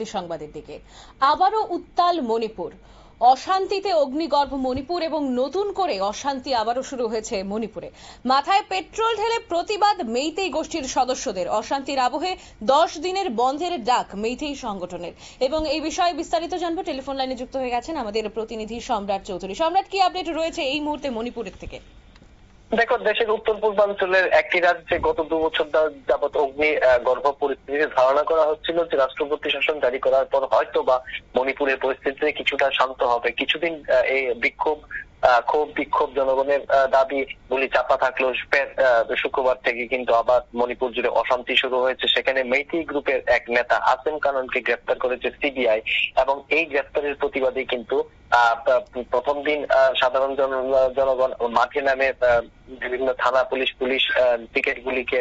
পরবর্তী সংবাদের দিকে। আবারও উত্তাল মণিপুর, অশান্তিতে অগ্নিগর্ভ মণিপুর এবং নতুন করে অশান্তি আবারও শুরু হয়েছে মণিপুরে। মাথায় পেট্রোল ঢেলে প্রতিবাদ মেইতেই গোষ্ঠীর সদস্যদের। অশান্তির আবহে 10 দিনের বন্ধের ডাক মেইতেই সংগঠনের। এবং এই বিষয়ে বিস্তারিত জানবো, টেলিফোন লাইনে যুক্ত হয়ে গেছেন আমাদের প্রতিনিধি সম্রাট চৌধুরী। সম্রাট, কি আপডেট রয়েছে এই মুহূর্তে মণিপুরের থেকে? দেখো, দেশের উত্তর পূর্বাঞ্চলের একটি রাজ্যে গত 2 বছর যাবৎ অগ্নি গর্ভ পরিস্থিতির ধারণা করা হচ্ছিল যে রাষ্ট্রপতি শাসন জারি করার পর হয়তো বা মণিপুরের পরিস্থিতি কিছুটা শান্ত হবে। কিছুদিন এই বিক্ষোভ জনগণের দাবি গুলি চাপা থাকলেও শুক্রবার থেকে কিন্তু আবার মণিপুর জুড়ে অশান্তি শুরু হয়েছে। সেখানে মেইতেই গ্রুপের এক নেতা আসেম কাননকে গ্রেফতার করেছে সিবিআই এবং এই গ্রেফতারের প্রতিবাদে কিন্তু প্রথম দিন সাধারণ জনগণ মাঠে নামে বিভিন্ন থানা পুলিশ পিকেট গুলিকে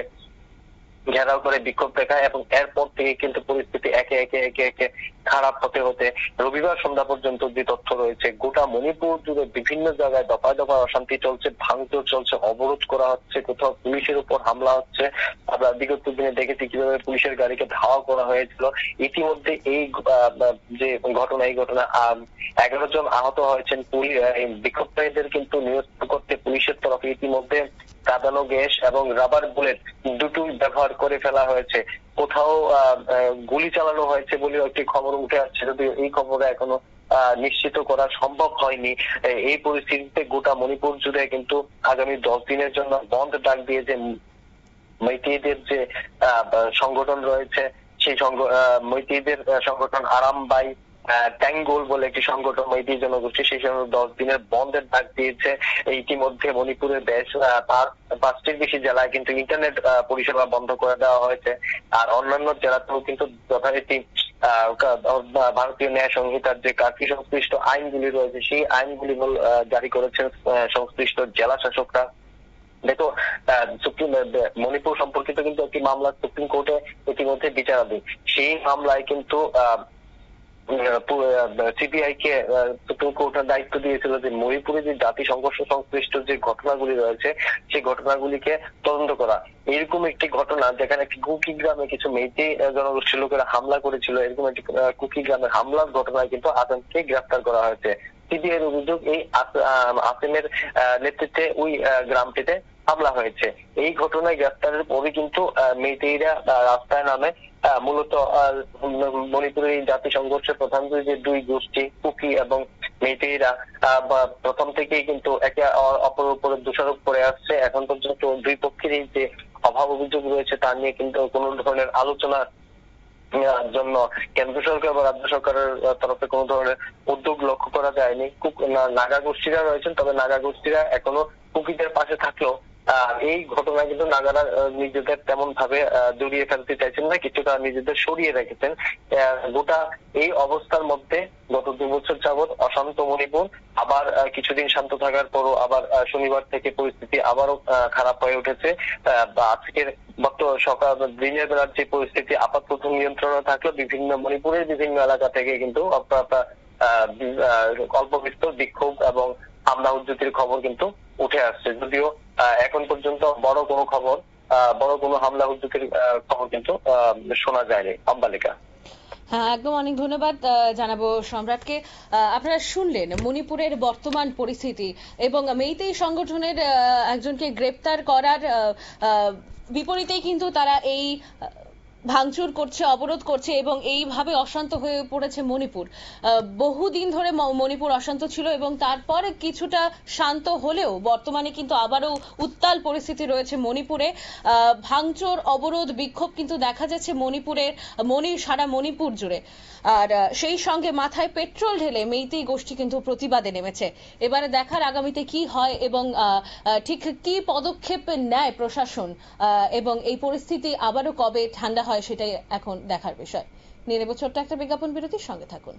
ঘেরাও করে বিক্ষোভ দেখায় এবং এরপর থেকে কিন্তু পরিস্থিতি একে একে খারাপ হতে রবিবার সন্ধ্যা পর্যন্ত যে তথ্য রয়েছে, গোটা মণিপুর জুড়ে বিভিন্ন জায়গায় দফায় দফায় অশান্তি চলছে, ভাঙচুর চলছে, অবরোধ করা হচ্ছে, কোথাও পুলিশের উপর হামলা হচ্ছে। আমরা বিগত দিনে দেখেছি কিভাবে পুলিশের গাড়িকে ধাওয়া করা হয়েছিল। ইতিমধ্যে এই ঘটনা 11 জন আহত হয়েছেন। বিক্ষোভকারীদের কিন্তু নিয়ন্ত্রণ করতে পুলিশের তরফে ইতিমধ্যে কাঁদানো গ্যাস এবং রাবার বুলেট দুটোই ব্যবহার করে ফেলা হয়েছে। কোথাও গুলি চালানো হয়েছে বলে একটি খবর উঠে আসছে, যদিও এই খবরে এখনো নিশ্চিত করা সম্ভব হয়নি। এই পরিস্থিতিতে গোটা মণিপুর জুড়ে কিন্তু আগামী 10 দিনের জন্য বন্ধ ডাক দিয়েছে মেইতেইদের যে সংগঠন রয়েছে, সেই মেইতেইদের সংগঠন আরামবাই ট্যাঙ্গোল বলে একটি সংগঠন মেইতেই জনগোষ্ঠী, সেই সঙ্গে 10 দিনের বন্ধের ডাক দিয়েছে। ইতিমধ্যে মণিপুরের বেশ 5টির বেশি জেলায় কিন্তু ইন্টারনেট পরিষেবা বন্ধ করে দেওয়া হয়েছে। আর অন্যান্য জেলাতেও কিন্তু যথারীতি ভারতীয় ন্যায় সংহিতার যে কার্ফিউ সংশ্লিষ্ট আইনগুলি রয়েছে, সেই আইনগুলি জারি করেছেন সংশ্লিষ্ট জেলা শাসকরা। দেখো, মণিপুর সম্পর্কিত কিন্তু একটি মামলা সুপ্রিম কোর্টে ইতিমধ্যে বিচারাধীন। সেই মামলায় কিন্তু সিবিআই কে সুপ্রিম কোর্টের দায়িত্ব দিয়েছিল যে মণিপুরে যে জাতি সংঘর্ষ সংশ্লিষ্ট যে ঘটনাগুলি রয়েছে সেই ঘটনাগুলিকে তদন্ত করা। এরকম একটি ঘটনা যেখানে একটি কুকি গ্রামে কিছু মেইতেই জনগোষ্ঠীর লোকেরা হামলা করেছিল, এরকম একটি কুকি গ্রামের হামলার ঘটনায় কিন্তু আসেমকে গ্রেফতার করা হয়েছে। সিবিআইয়ের অভিযোগ, এই আসেমের নেতৃত্বে ওই গ্রামটিতে হামলা হয়েছে। এই ঘটনায় গ্রেফতারের পরে কিন্তু মেইতেইরা রাস্তায় নামে। মূলত মণিপুরের এই জাতি সংঘর্ষের প্রধান যে দুই গোষ্ঠী কুকি এবং মেইতেইরা প্রথম থেকেই কিন্তু একে অপরের উপরে দোষারোপ করে আসছে। এখন পর্যন্ত দুই পক্ষেরই যে অভাব অভিযোগ রয়েছে তা নিয়ে কিন্তু কোন ধরনের আলোচনার জন্য কেন্দ্র সরকার বা রাজ্য সরকারের তরফে কোন ধরনের উদ্যোগ লক্ষ্য করা যায়নি। নাগা গোষ্ঠীরা রয়েছেন, তবে নাগা গোষ্ঠীরা এখনো কুকিদের পাশে থাকলেও এই ঘটনায় কিন্তু নাগারা নিজেদের তেমন ভাবে জড়িয়ে ফেলতে চাইছেন না, কিছুটা নিজেদের সরিয়ে রেখেছেন। গোটা এই অবস্থার মধ্যে গত 2 বছর যাবৎ অশান্ত মণিপুর, আবার কিছুদিন শান্ত থাকার পরও আবার শনিবার থেকে পরিস্থিতি আবারও খারাপ হয়ে উঠেছে। আজকের সকাল দিনের বেলার যে পরিস্থিতি আপাতত নিয়ন্ত্রণে থাকলেও মণিপুরের বিভিন্ন এলাকা থেকে কিন্তু অল্প বিস্তর বিক্ষোভ এবং হামলা হুজ্জতির খবর কিন্তু উঠে আসছে। যদিও এখন পর্যন্ত বড় কোনো হামলা হুজ্জতির খবর কিন্তু শোনা যায়নি। আম্বালিকা। হ্যাঁ, একদম অনেক ধন্যবাদ জানাবো সম্রাটকে। আপনারা শুনলেন মণিপুরের বর্তমান পরিস্থিতি এবং মেইতেই সংগঠনের একজনকে গ্রেপ্তার করার বিপরীতেই কিন্তু তারা এই ভাঙচুর করছে, অবরোধ করছে এবং এইভাবে অশান্ত হয়ে পড়েছে মণিপুর। বহুদিন ধরে মণিপুর অশান্ত ছিল এবং তারপর কিছুটা শান্ত হলেও বর্তমানে কিন্তু আবারও উত্তাল পরিস্থিতি রয়েছে মণিপুরে। ভাঙচুর, অবরোধ, বিক্ষোভ কিন্তু দেখা যাচ্ছে সারা মণিপুর জুড়ে। আর সেই সঙ্গে মাথায় পেট্রোল ঢেলে মেইতেই গোষ্ঠী কিন্তু প্রতিবাদে নেমেছে। এবারে দেখার আগামীতে কি হয় এবং ঠিক কি পদক্ষেপ নেয় প্রশাসন এবং এই পরিস্থিতি আবারও কবে ঠান্ডা হয় সেটাই এখন দেখার বিষয়। নিয়ে নেব ছোট্ট একটা বিজ্ঞাপন বিরতির সঙ্গে থাকুন।